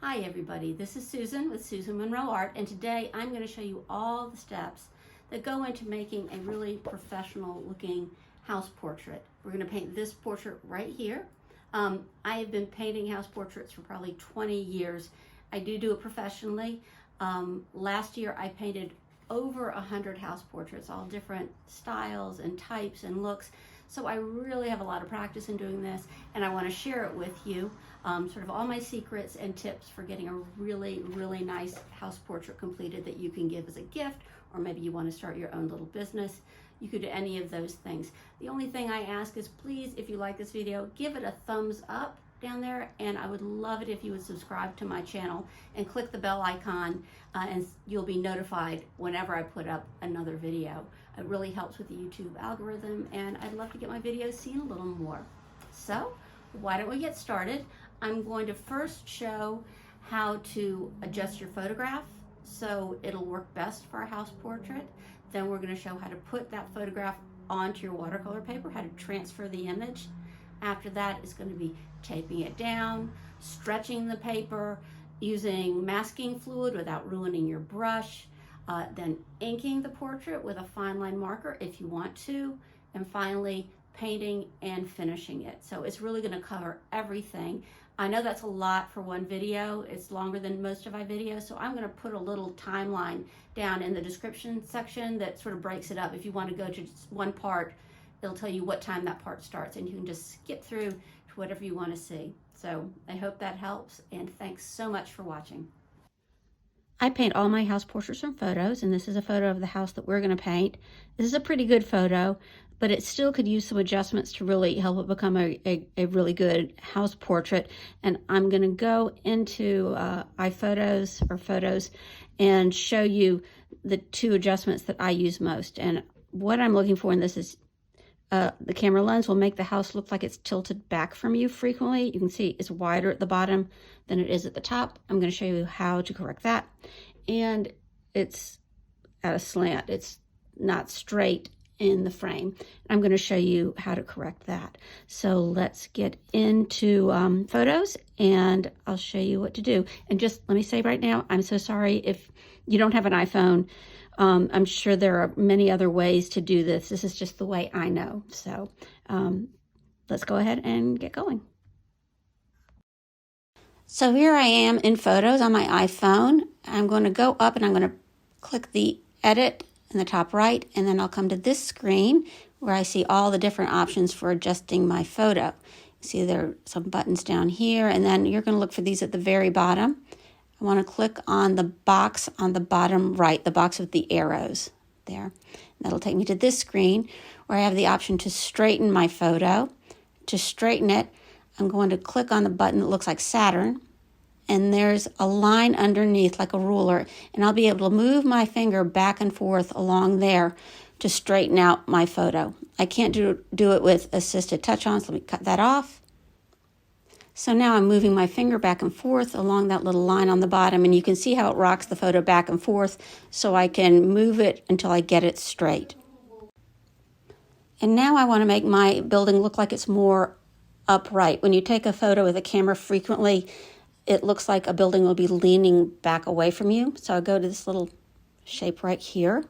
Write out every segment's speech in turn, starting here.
Hi everybody, this is Susan with Susan Monroe Art, and today I'm going to show you all the steps that go into making a really professional looking house portrait. We're going to paint this portrait right here. I have been painting house portraits for probably 20 years. I do it professionally. Last year I painted over 100 house portraits, all different styles and types and looks. So I really have a lot of practice in doing this, and I want to share it with you, sort of all my secrets and tips for getting a really, really nice house portrait completed that you can give as a gift, or maybe you want to start your own little business. You could do any of those things. The only thing I ask is, please, if you like this video, give it a thumbs up down there, and I would love it if you would subscribe to my channel and click the bell icon, and you'll be notified whenever I put up another video. It really helps with the YouTube algorithm, and I'd love to get my videos seen a little more. So why don't we get started? I'm going to first show how to adjust your photograph so it'll work best for a house portrait. Then we're going to show how to put that photograph onto your watercolor paper, how to transfer the image. After that is going to be taping it down, stretching the paper, using masking fluid without ruining your brush, then inking the portrait with a fine line marker if you want to, and finally painting and finishing it. So it's really going to cover everything. I know that's a lot for one video. It's longer than most of my videos, so I'm going to put a little timeline down in the description section that sort of breaks it up. If you want to go to just one part, it'll tell you what time that part starts, and you can just skip through to whatever you want to see. So I hope that helps, and thanks so much for watching. I paint all my house portraits from photos, and this is a photo of the house that we're going to paint. This is a pretty good photo, but it still could use some adjustments to really help it become a really good house portrait. And I'm going to go into iPhotos or Photos and show you the two adjustments that I use most. And what I'm looking for in this is the camera lens will make the house look like it's tilted back from you frequently. You can see it's wider at the bottom than it is at the top. I'm going to show you how to correct that. And it's at a slant. It's not straight in the frame. I'm going to show you how to correct that. So let's get into Photos, and I'll show you what to do. And just let me say right now, I'm so sorry if you don't have an iPhone. I'm sure there are many other ways to do this. This is just the way I know. So let's go ahead and get going. So here I am in Photos on my iPhone. I'm going to go up and I'm going to click the Edit in the top right, and then I'll come to this screen where I see all the different options for adjusting my photo. See there are some buttons down here, and then you're going to look for these at the very bottom. I want to click on the box on the bottom right, the box with the arrows there. That'll take me to this screen where I have the option to straighten my photo. To straighten it, I'm going to click on the button that looks like Saturn, and there's a line underneath like a ruler, and I'll be able to move my finger back and forth along there to straighten out my photo. I can't do it with assisted touch-on, so let me cut that off. So now I'm moving my finger back and forth along that little line on the bottom, and you can see how it rocks the photo back and forth, so I can move it until I get it straight. And now I want to make my building look like it's more upright. When you take a photo with a camera frequently, it looks like a building will be leaning back away from you. So I go to this little shape right here,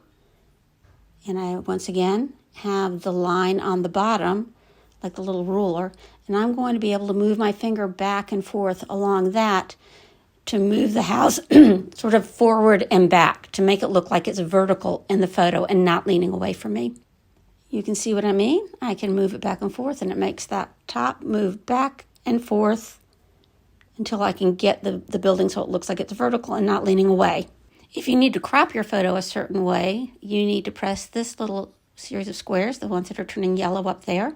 and I once again have the line on the bottom, like the little ruler, and I'm going to be able to move my finger back and forth along that to move the house sort of forward and back to make it look like it's vertical in the photo and not leaning away from me. You can see what I mean? I can move it back and forth, and it makes that top move back and forth until I can get the building so it looks like it's vertical and not leaning away. If you need to crop your photo a certain way, you need to press this little series of squares, the ones that are turning yellow up there,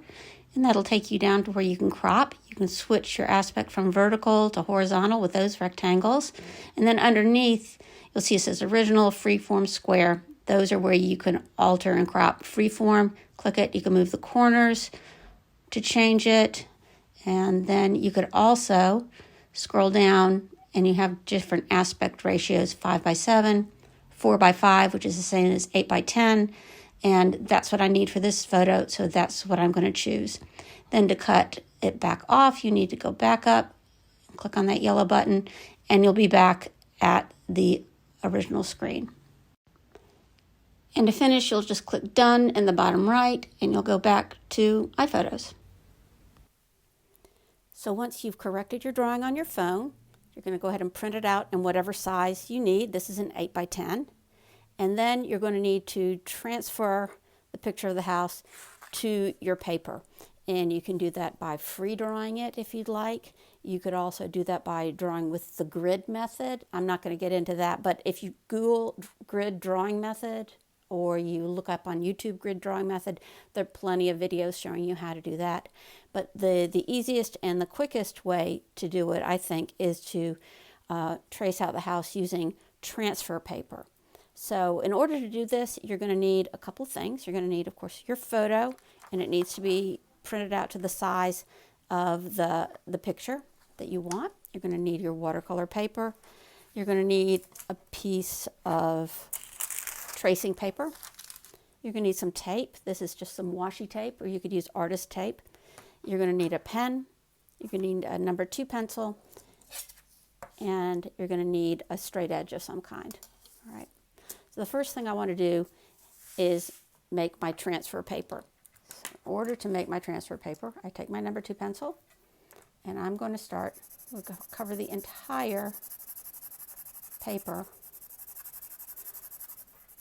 and that'll take you down to where you can crop. You can switch your aspect from vertical to horizontal with those rectangles. And then underneath, you'll see it says Original, Freeform, Square. Those are where you can alter and crop. Freeform, click it. You can move the corners to change it. And then you could also scroll down, and you have different aspect ratios, 5:7, 4:5, which is the same as 8:10. And that's what I need for this photo, so that's what I'm going to choose. Then to cut it back off, you need to go back up Click on that yellow button and you'll be back at the original screen. And to finish, you'll just click Done in the bottom right and you'll go back to iPhotos. So once you've corrected your drawing on your phone, you're going to go ahead and print it out in whatever size you need. This is an 8 by 10. And then you're going to need to transfer the picture of the house to your paper. And you can do that by free drawing it if you'd like. You could also do that by drawing with the grid method. I'm not going to get into that, but if you Google grid drawing method or you look up on YouTube grid drawing method, there are plenty of videos showing you how to do that. But the easiest and the quickest way to do it, I think, is to trace out the house using transfer paper. So in order to do this, you're going to need a couple things. You're going to need, of course, your photo, and it needs to be printed out to the size of the picture that you want. You're going to need your watercolor paper. You're going to need a piece of tracing paper. You're going to need some tape. This is just some washi tape, or you could use artist tape. You're going to need a pen. You're going to need a number 2 pencil, and you're going to need a straight edge of some kind. All right. So the first thing I want to do is make my transfer paper. So in order to make my transfer paper, I take my number 2 pencil, and I'm going to start, we'll cover the entire paper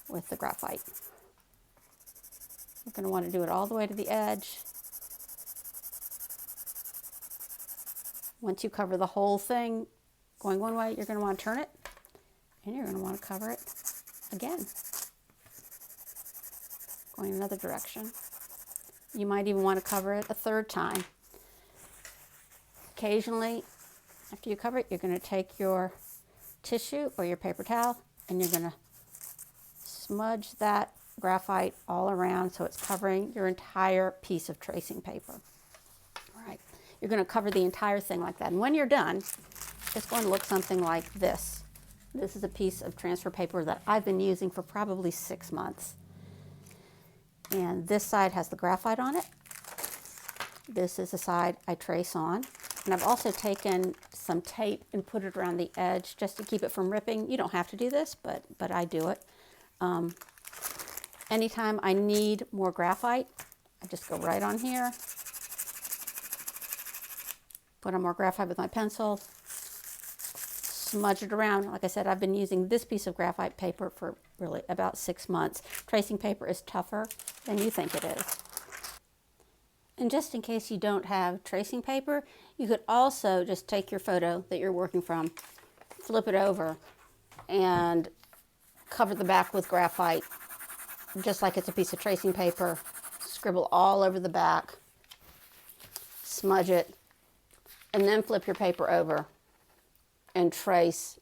with the graphite. You're going to want to do it all the way to the edge. Once you cover the whole thing going one way, you're going to want to turn it, and you're going to want to cover it again, going another direction. You might even want to cover it a third time. Occasionally, after you cover it, you're going to take your tissue or your paper towel and you're going to smudge that graphite all around so it's covering your entire piece of tracing paper. All right, you're going to cover the entire thing like that. And when you're done, it's going to look something like this. This is a piece of transfer paper that I've been using for probably 6 months. And this side has the graphite on it. This is the side I trace on. And I've also taken some tape and put it around the edge just to keep it from ripping. You don't have to do this, but I do it. Anytime I need more graphite, I just go right on here, put on more graphite with my pencil, smudge it around. Like I said, I've been using this piece of graphite paper for really about 6 months. Tracing paper is tougher than you think it is. And just in case you don't have tracing paper, you could also just take your photo that you're working from, flip it over, and cover the back with graphite, just like it's a piece of tracing paper. Scribble all over the back, smudge it, and then flip your paper over and trace,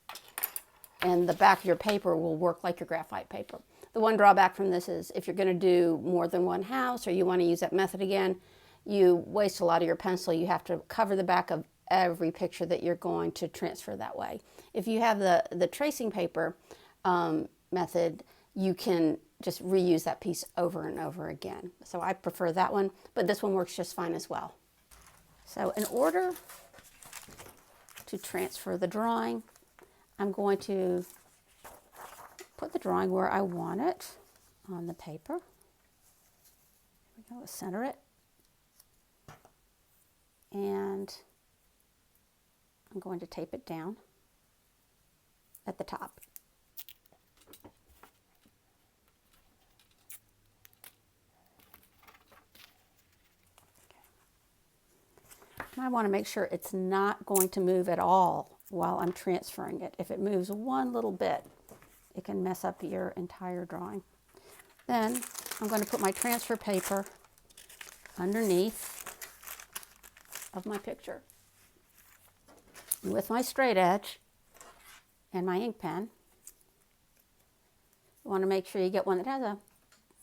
and the back of your paper will work like your graphite paper. The one drawback from this is if you're going to do more than one house or you want to use that method again, you waste a lot of your pencil. You have to cover the back of every picture that you're going to transfer that way. If you have the tracing paper method, you can just reuse that piece over and over again. So I prefer that one, but this one works just fine as well. So in order to transfer the drawing, I'm going to put the drawing where I want it on the paper. Here we go, center it. And I'm going to tape it down at the top. I want to make sure it's not going to move at all while I'm transferring it. If it moves one little bit, it can mess up your entire drawing. Then I'm going to put my transfer paper underneath of my picture. And with my straight edge and my ink pen, you want to make sure you get one that has a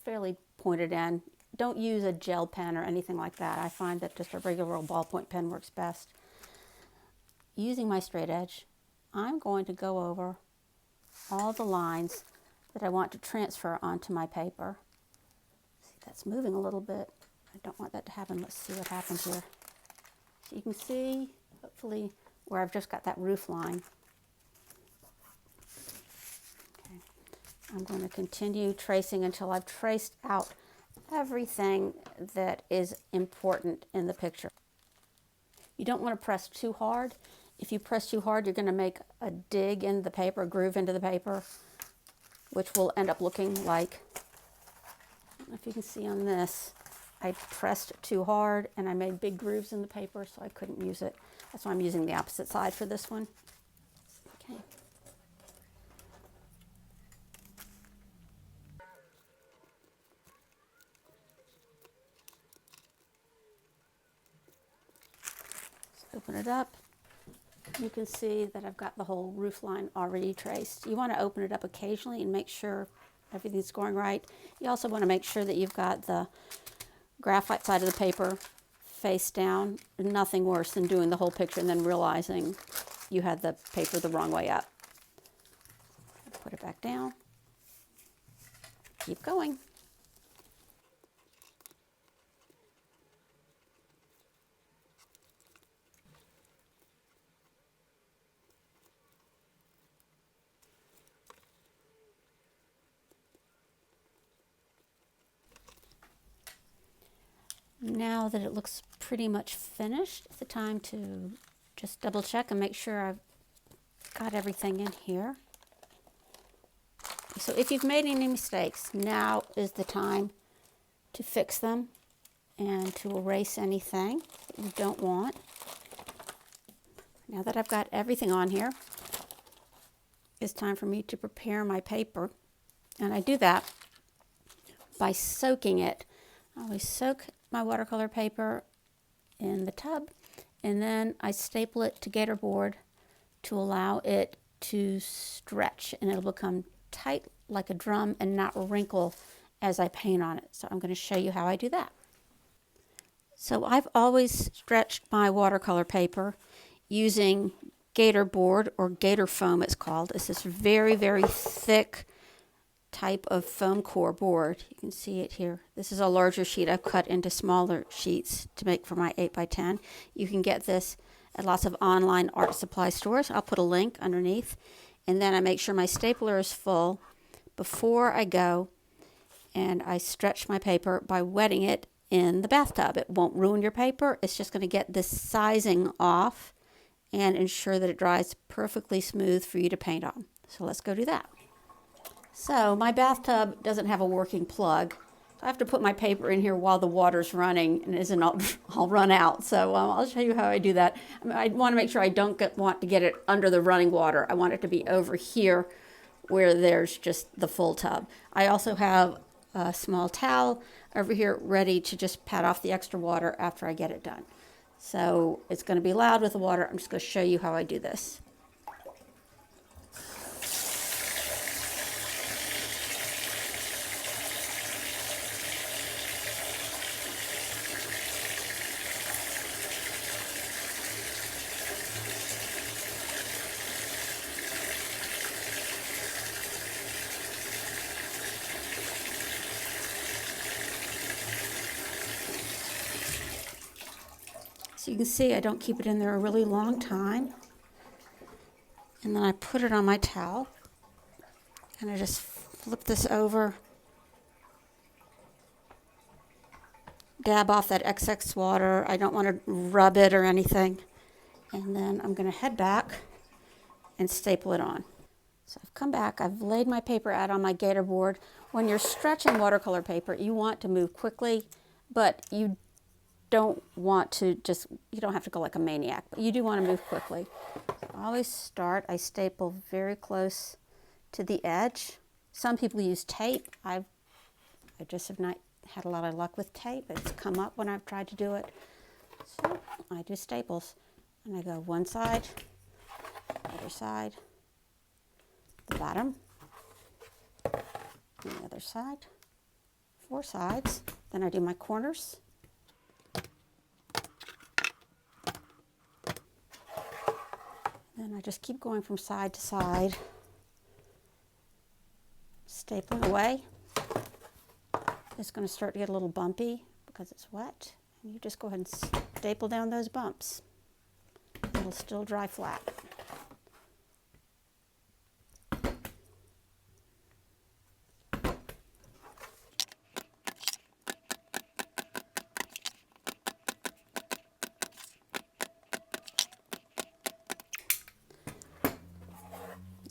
fairly pointed end. Don't use a gel pen or anything like that. I find that just a regular old ballpoint pen works best. Using my straight edge, I'm going to go over all the lines that I want to transfer onto my paper. See, that's moving a little bit. I don't want that to happen. Let's see what happens here. So you can see, hopefully, where I've just got that roof line. Okay. I'm going to continue tracing until I've traced out everything that is important in the picture. You don't want to press too hard. If you press too hard, you're going to make a dig in the paper, a groove into the paper, which will end up looking like, I don't know if you can see on this, I pressed too hard and I made big grooves in the paper, so I couldn't use it. That's why I'm using the opposite side for this one. Okay. Let's open it up. You can see that I've got the whole roof line already traced. You want to open it up occasionally and make sure everything's going right. You also want to make sure that you've got the graphite side of the paper face down. Nothing worse than doing the whole picture and then realizing you had the paper the wrong way up. Put it back down. Keep going. Now that it looks pretty much finished, it's the time to just double check and make sure I've got everything in here. So if you've made any mistakes, now is the time to fix them and to erase anything that you don't want. Now that I've got everything on here, it's time for me to prepare my paper. And I do that by soaking it. I always soak my watercolor paper in the tub, and then I staple it to gator board to allow it to stretch, and it'll become tight like a drum and not wrinkle as I paint on it. So I'm going to show you how I do that. So I've always stretched my watercolor paper using gator board, or gator foam it's called. It's this very, very thick type of foam core board. You can see it here. This is a larger sheet I've cut into smaller sheets to make for my 8x10. You can get this at lots of online art supply stores. I'll put a link underneath. And then I make sure my stapler is full before I go, and I stretch my paper by wetting it in the bathtub. It won't ruin your paper. It's just going to get this sizing off and ensure that it dries perfectly smooth for you to paint on. So let's go do that. So my bathtub doesn't have a working plug. I have to put my paper in here while the water's running, and isn't I'll run out. So I'll show you how I do that. I want to make sure I don't want to get it under the running water. I want it to be over here where there's just the full tub. I also have a small towel over here ready to just pat off the extra water after I get it done. So it's going to be loud with the water. I'm just going to show you how I do this. So you can see I don't keep it in there a really long time. And then I put it on my towel, and I just flip this over, dab off that excess water. I don't want to rub it or anything. And then I'm going to head back and staple it on. So I've come back, I've laid my paper out on my gator board. When you're stretching watercolor paper, you want to move quickly, but you don't want to you don't have to go like a maniac, but you do want to move quickly. So I always start, I staple very close to the edge. Some people use tape. I just have not had a lot of luck with tape. It's come up when I've tried to do it. So I do staples, and I go one side, other side, the bottom, and the other side, 4 sides. Then I do my corners. Then I just keep going from side to side, stapling away. It's going to start to get a little bumpy because it's wet. And you just go ahead and staple down those bumps. And it'll still dry flat.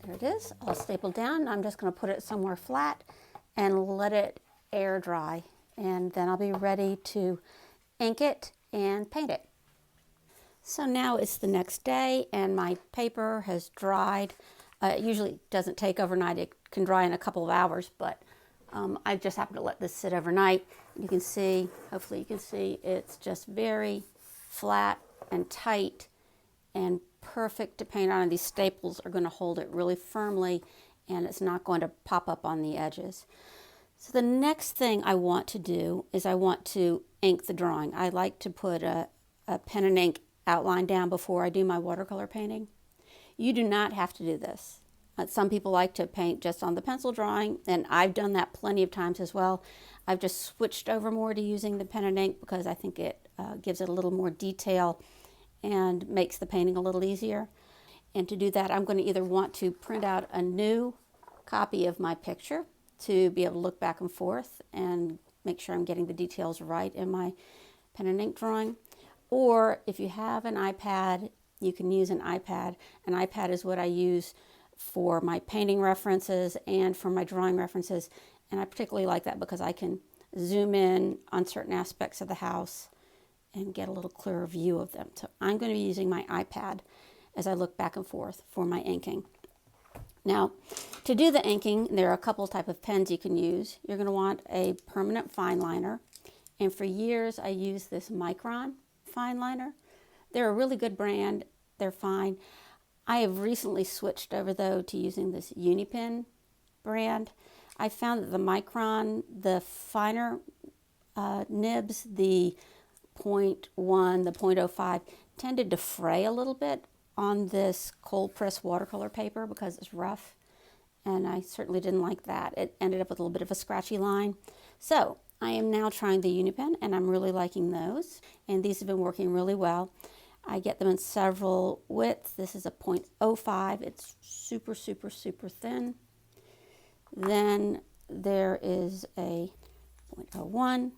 There it is, all stapled down. I'm just going to put it somewhere flat and let it air dry. And then I'll be ready to ink it and paint it. So now it's the next day and my paper has dried. It usually doesn't take overnight. It can dry in a couple of hours, but I just happened to let this sit overnight. You can see, hopefully you can see, it's just very flat and tight and perfect to paint on. And these staples are going to hold it really firmly and it's not going to pop up on the edges. So the next thing I want to do is I want to ink the drawing. I like to put a pen and ink outline down before I do my watercolor painting. You do not have to do this. Some people like to paint just on the pencil drawing, and I've done that plenty of times as well. I've just switched over more to using the pen and ink because I think it gives it a little more detail and makes the painting a little easier. And to do that, I'm going to either want to print out a new copy of my picture to be able to look back and forth and make sure I'm getting the details right in my pen and ink drawing. Or if you have an iPad, you can use an iPad. An iPad is what I use for my painting references and for my drawing references. And I particularly like that because I can zoom in on certain aspects of the house and get a little clearer view of them. So I'm going to be using my iPad as I look back and forth for my inking. Now, to do the inking, there are a couple type of pens you can use. You're going to want a permanent fine liner. And for years, I used this Micron fine liner. They're a really good brand. They're fine. I have recently switched over, though, to using this Unipen brand. I found that the Micron, the finer nibs, the 0.1, the 0.05, tended to fray a little bit on this cold press watercolor paper because it's rough, and I certainly didn't like that. It ended up with a little bit of a scratchy line. So I am now trying the Unipen, and I'm really liking those, and these have been working really well. I get them in several widths. This is a 0.05. It's super, super, super thin. Then there is a 0.01,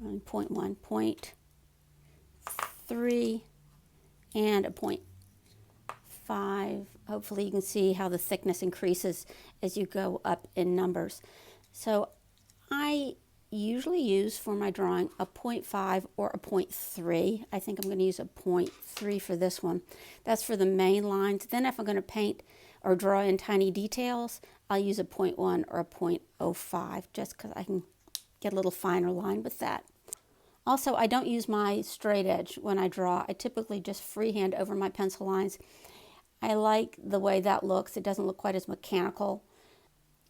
0.1, 0.3, and a 0.5. Hopefully you can see how the thickness increases as you go up in numbers. So I usually use for my drawing a 0.5 or a 0.3. I think I'm going to use a 0.3 for this one. That's for the main lines. Then if I'm going to paint or draw in tiny details, I'll use a 0.1 or a 0.05 just because I can get a little finer line with that. Also, I don't use my straight edge when I draw. I typically just freehand over my pencil lines. I like the way that looks. It doesn't look quite as mechanical.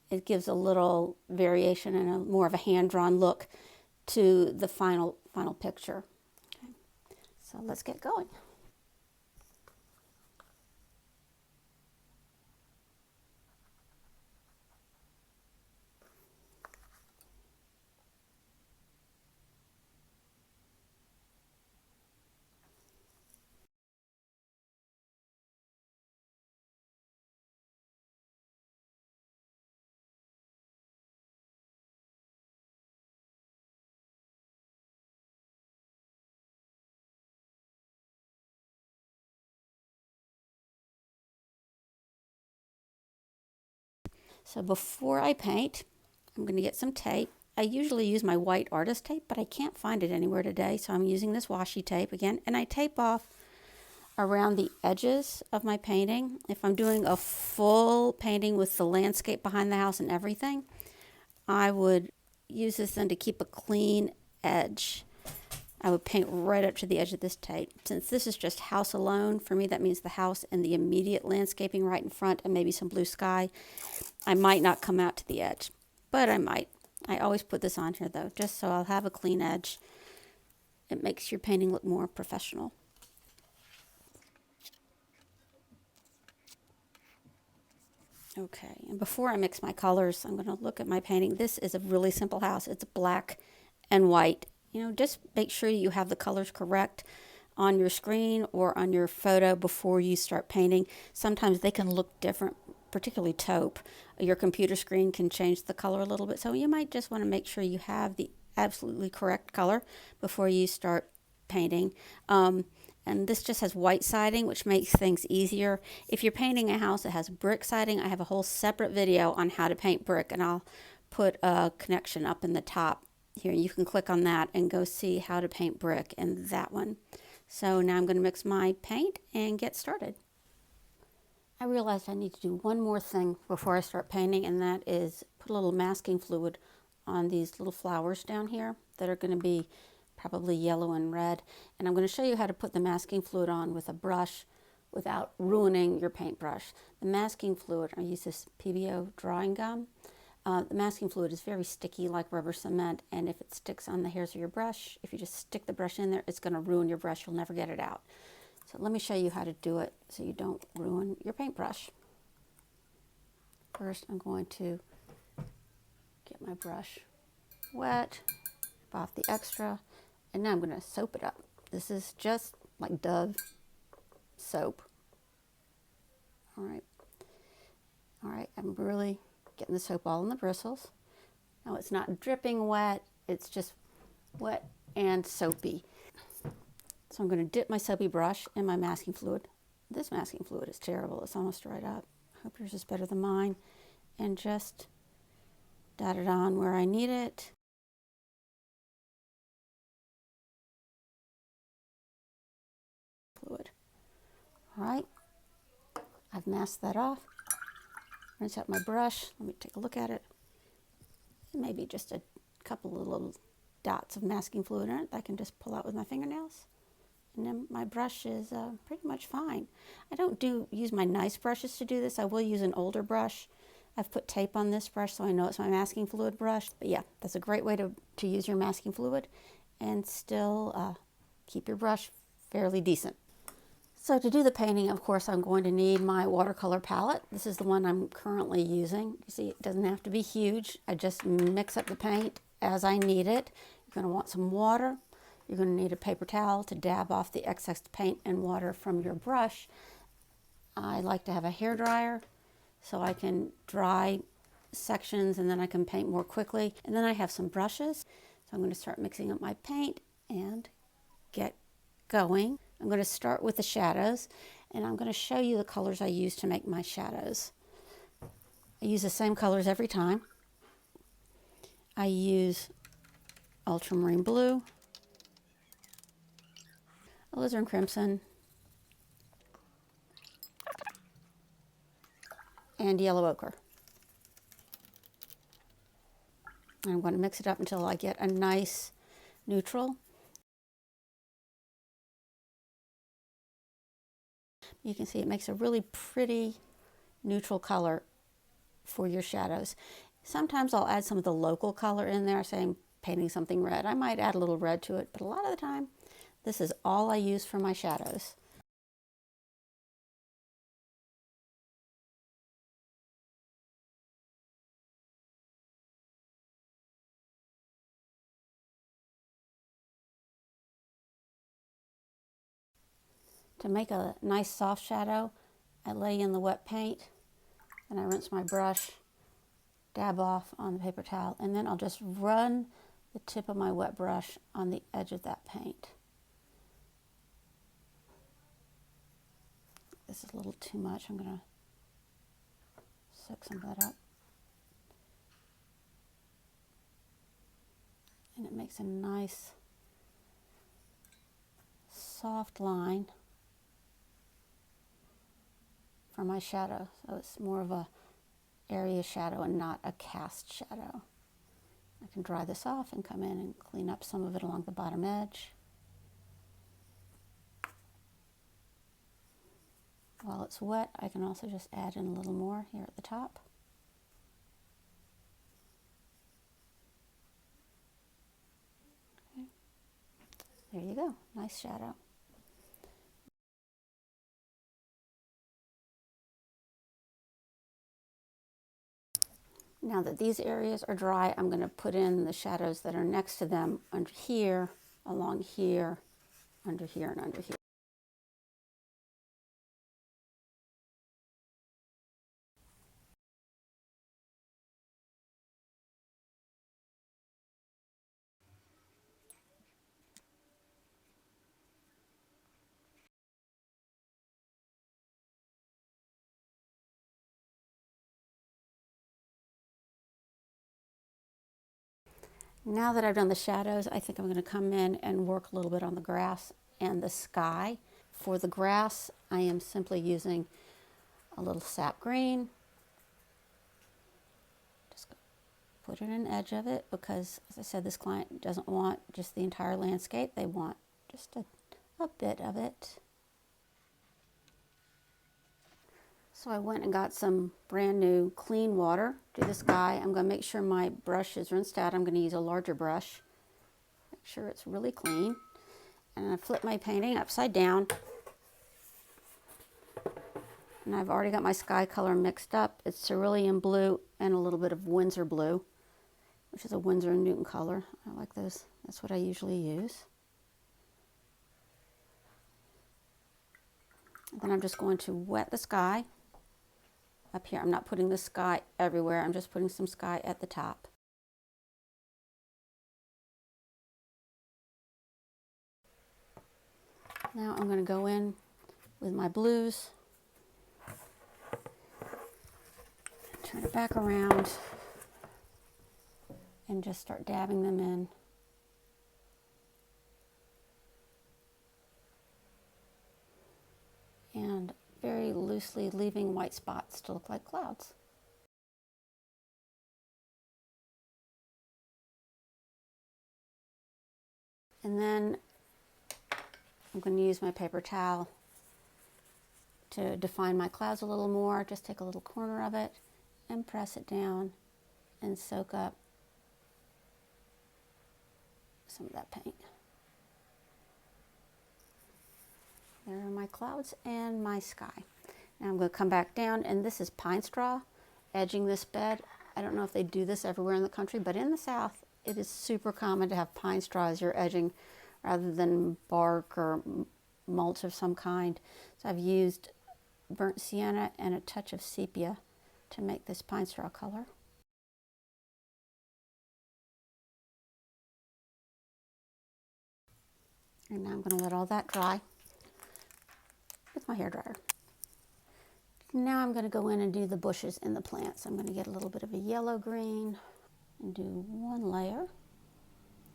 It gives a little variation and a more of a hand-drawn look to the final picture. Okay. So let's get going. So before I paint, I'm going to get some tape. I usually use my white artist tape, but I can't find it anywhere today, so I'm using this washi tape again, and I tape off around the edges of my painting. If I'm doing a full painting with the landscape behind the house and everything, I would use this then to keep a clean edge. I would paint right up to the edge of this tape. Since this is just house alone, for me that means the house and the immediate landscaping right in front and maybe some blue sky. I might not come out to the edge, but I might. I always put this on here though, just so I'll have a clean edge. It makes your painting look more professional. Okay, and before I mix my colors, I'm going to look at my painting. This is a really simple house. It's black and white You know, just make sure you have the colors correct on your screen or on your photo before you start painting. Sometimes they can look different, particularly taupe. Your computer screen can change the color a little bit, so you might just want to make sure you have the absolutely correct color before you start painting. And this just has white siding, which makes things easier. If you're painting a house that has brick siding, I have a whole separate video on how to paint brick, and I'll put a connection up in the top here. You can click on that and go see how to paint brick in that one. So now I'm going to mix my paint and get started. I realized I need to do one more thing before I start painting, and that is put a little masking fluid on these little flowers down here that are going to be probably yellow and red. And I'm going to show you how to put the masking fluid on with a brush without ruining your paintbrush. The masking fluid, I use this PBO drawing gum. The masking fluid is very sticky like rubber cement, and if it sticks on the hairs of your brush, if you just stick the brush in there, it's going to ruin your brush. You'll never get it out. So let me show you how to do it so you don't ruin your paintbrush. First, I'm going to get my brush wet, wipe off the extra, and now I'm going to soap it up. This is just like Dove soap. All right, I'm really getting the soap all in the bristles. Now it's not dripping wet, it's just wet and soapy. So I'm going to dip my soapy brush in my masking fluid. This masking fluid is terrible, it's almost dried up. I hope yours is better than mine. And just dot it on where I need it. Fluid. All right, I've masked that off. Rinse out my brush. Let me take a look at it. Maybe just a couple of little dots of masking fluid in it that I can just pull out with my fingernails. And then my brush is pretty much fine. I don't use my nice brushes to do this. I will use an older brush. I've put tape on this brush so I know it's my masking fluid brush. But yeah, that's a great way to use your masking fluid and still keep your brush fairly decent. So to do the painting, of course, I'm going to need my watercolor palette. This is the one I'm currently using. You see, it doesn't have to be huge. I just mix up the paint as I need it. You're going to want some water. You're going to need a paper towel to dab off the excess paint and water from your brush. I like to have a hair dryer so I can dry sections and then I can paint more quickly. And then I have some brushes. So I'm going to start mixing up my paint and get going. I'm going to start with the shadows, and I'm going to show you the colors I use to make my shadows. I use the same colors every time. I use ultramarine blue, alizarin crimson, and yellow ochre. And I'm going to mix it up until I get a nice neutral. You can see it makes a really pretty neutral color for your shadows. Sometimes I'll add some of the local color in there, say I'm painting something red. I might add a little red to it, but a lot of the time, this is all I use for my shadows. To make a nice soft shadow, I lay in the wet paint and I rinse my brush, dab off on the paper towel, and then I'll just run the tip of my wet brush on the edge of that paint. This is a little too much. I'm going to soak some of that up. And it makes a nice soft line for my shadow. So it's more of a area shadow and not a cast shadow. I can dry this off and come in and clean up some of it along the bottom edge. While it's wet, I can also just add in a little more here at the top. Okay. There you go, nice shadow. Now that these areas are dry, I'm going to put in the shadows that are next to them, under here, along here, under here, and under here. Now that I've done the shadows, I think I'm going to come in and work a little bit on the grass and the sky. For the grass, I am simply using a little sap green. Just put in an edge of it because, as I said, this client doesn't want just the entire landscape. They want just a bit of it. So I went and got some brand new clean water to the sky. I'm going to make sure my brush is rinsed out. I'm going to use a larger brush. Make sure it's really clean. And I flip my painting upside down. And I've already got my sky color mixed up. It's cerulean blue and a little bit of Winsor blue, which is a Winsor and Newton color. I like those. That's what I usually use. And then I'm just going to wet the sky. Up here, I'm not putting the sky everywhere. I'm just putting some sky at the top. Now I'm going to go in with my blues. Turn it back around and just start dabbing them in. And very loosely leaving white spots to look like clouds. And then I'm going to use my paper towel to define my clouds a little more. Just take a little corner of it and press it down and soak up some of that paint. There are my clouds and my sky. Now I'm going to come back down, and this is pine straw edging this bed. I don't know if they do this everywhere in the country, but in the South it is super common to have pine straw as your edging rather than bark or mulch of some kind. So I've used burnt sienna and a touch of sepia to make this pine straw color. And now I'm going to let all that dry with my hairdryer. Now I'm going to go in and do the bushes and the plants. I'm going to get a little bit of a yellow green and do one layer.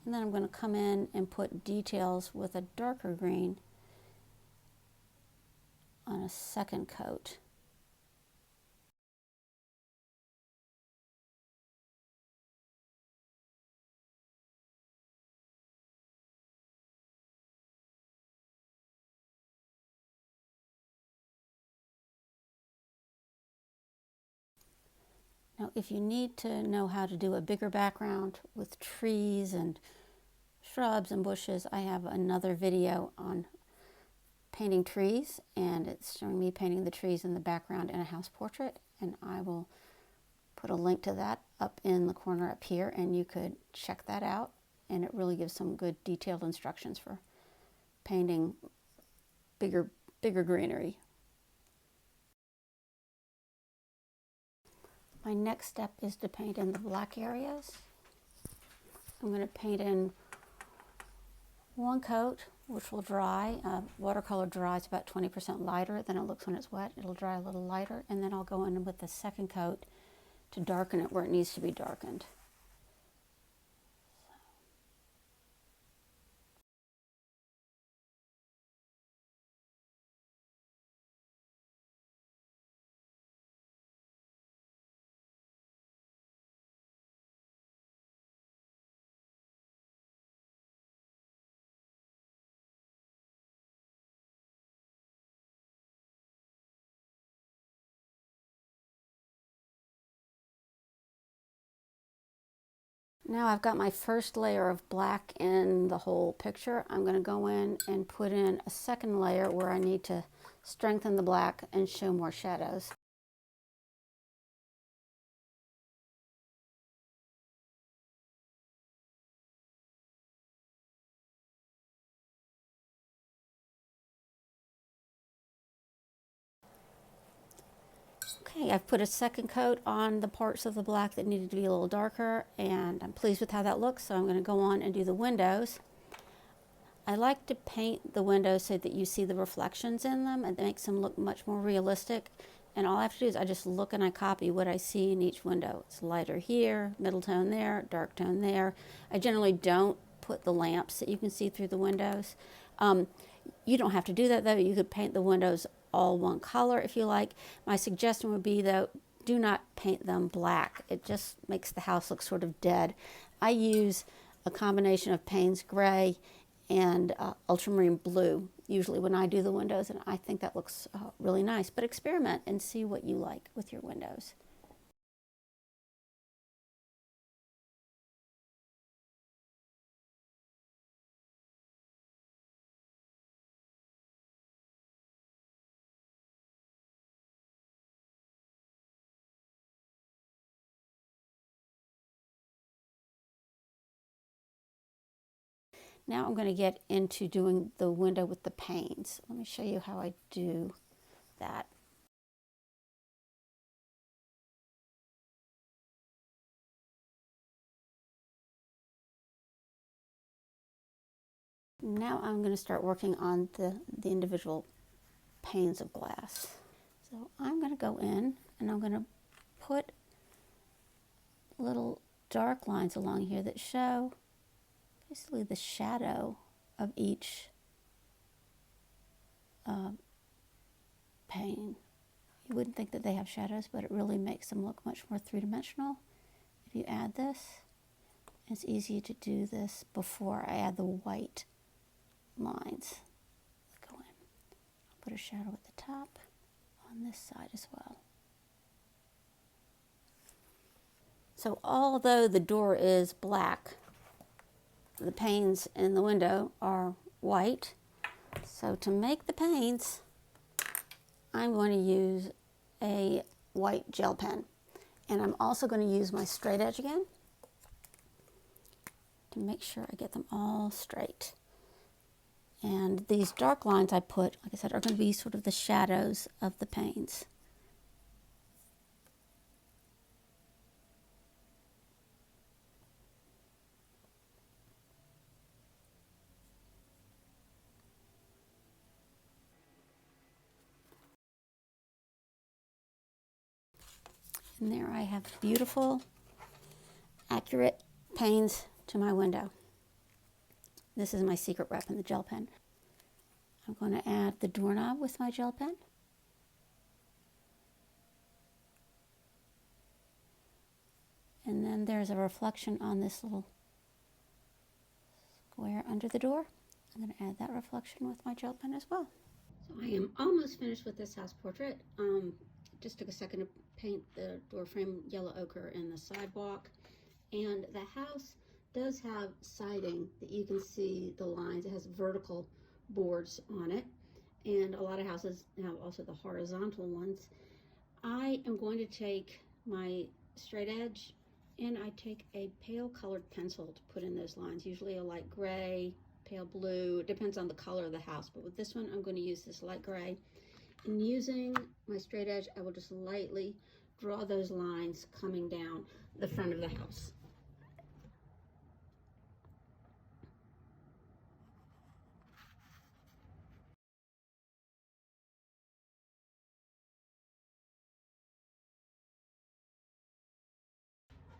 And then I'm going to come in and put details with a darker green on a second coat. Now, if you need to know how to do a bigger background with trees and shrubs and bushes, I have another video on painting trees, and it's showing me painting the trees in the background in a house portrait, and I will put a link to that up in the corner up here, and you could check that out, and it really gives some good detailed instructions for painting bigger greenery. My next step is to paint in the black areas. I'm going to paint in one coat, which will dry. Watercolor dries about 20% lighter than it looks when it's wet. It'll dry a little lighter, and then I'll go in with the second coat to darken it where it needs to be darkened. Now I've got my first layer of black in the whole picture. I'm going to go in and put in a second layer where I need to strengthen the black and show more shadows. Okay, I've put a second coat on the parts of the black that needed to be a little darker, and I'm pleased with how that looks, so I'm going to go on and do the windows. I like to paint the windows so that you see the reflections in them, and it makes them look much more realistic. And all I have to do is I just look and I copy what I see in each window. It's lighter here, middle tone there, dark tone there. I generally don't put the lamps that you can see through the windows. You don't have to do that though. You could paint the windows all one color if you like. My suggestion would be though, do not paint them black. It just makes the house look sort of dead. I use a combination of Payne's gray and ultramarine blue usually when I do the windows, and I think that looks really nice. But experiment and see what you like with your windows. Now I'm going to get into doing the window with the panes. Let me show you how I do that. Now I'm going to start working on the individual panes of glass. So I'm going to go in and I'm going to put little dark lines along here that show basically the shadow of each pane. You wouldn't think that they have shadows, but it really makes them look much more three-dimensional if you add this. It's easy to do this before I add the white lines that go in. I'll put a shadow at the top on this side as well. So although the door is black, the panes in the window are white. So to make the panes, I'm going to use a white gel pen. And I'm also going to use my straight edge again to make sure I get them all straight. And these dark lines I put, like I said, are going to be sort of the shadows of the panes. And there I have beautiful, accurate panes to my window. This is my secret rep in the gel pen. I'm going to add the doorknob with my gel pen. And then there's a reflection on this little square under the door. I'm going to add that reflection with my gel pen as well. So I am almost finished with this house portrait. Just took a second to paint the door frame yellow ochre in the sidewalk. And the house does have siding that you can see the lines. It has vertical boards on it. And a lot of houses have also the horizontal ones. I am going to take my straight edge and I take a pale colored pencil to put in those lines, usually a light gray, pale blue. It depends on the color of the house, but with this one I'm going to use this light gray. And using my straight edge, I will just lightly draw those lines coming down the front of the house.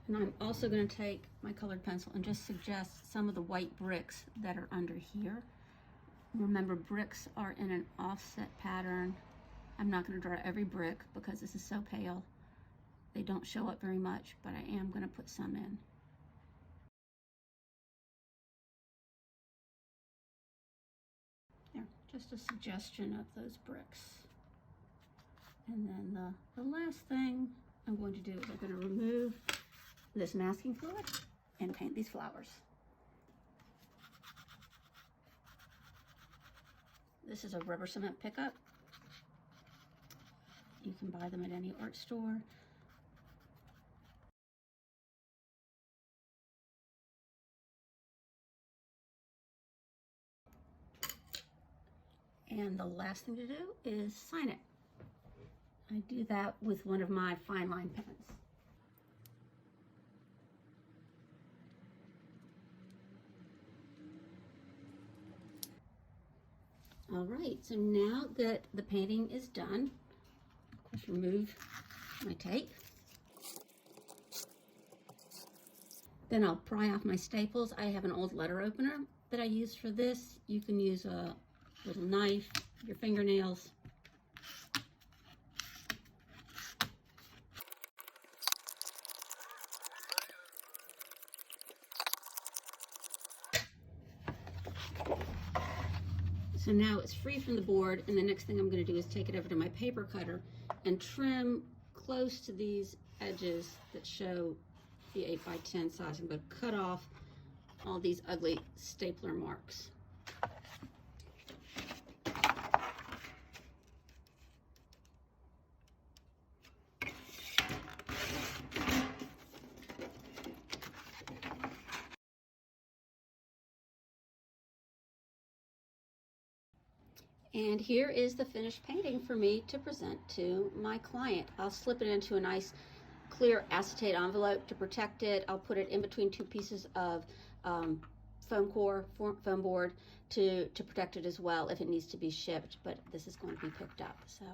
And I'm also going to take my colored pencil and just suggest some of the white bricks that are under here. Remember, bricks are in an offset pattern. I'm not going to draw every brick because this is so pale. They don't show up very much, but I am going to put some in. There, just a suggestion of those bricks. And then the last thing I'm going to do is I'm going to remove this masking fluid and paint these flowers. This is a rubber cement pickup. You can buy them at any art store. And the last thing to do is sign it. I do that with one of my fine line pens. All right, so now that the painting is done, of course, remove my tape. Then I'll pry off my staples. I have an old letter opener that I use for this. You can use a little knife, your fingernails. So now it's free from the board, and the next thing I'm going to do is take it over to my paper cutter and trim close to these edges that show the 8 by 10 size. I'm going to cut off all these ugly stapler marks. And here is the finished painting for me to present to my client. I'll slip it into a nice clear acetate envelope to protect it. I'll put it in between two pieces of foam board to protect it as well if it needs to be shipped, but this is going to be picked up. So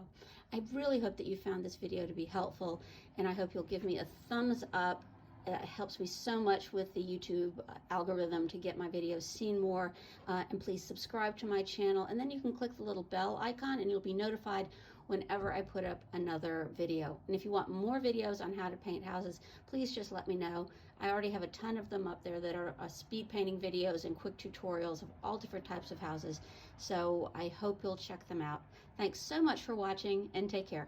I really hope that you found this video to be helpful, and I hope you'll give me a thumbs up. It helps me so much with the YouTube algorithm to get my videos seen more, and please subscribe to my channel, and then you can click the little bell icon and you'll be notified whenever I put up another video. And if you want more videos on how to paint houses, please just let me know. I already have a ton of them up there that are speed painting videos and quick tutorials of all different types of houses, so I hope you'll check them out. Thanks so much for watching, and take care.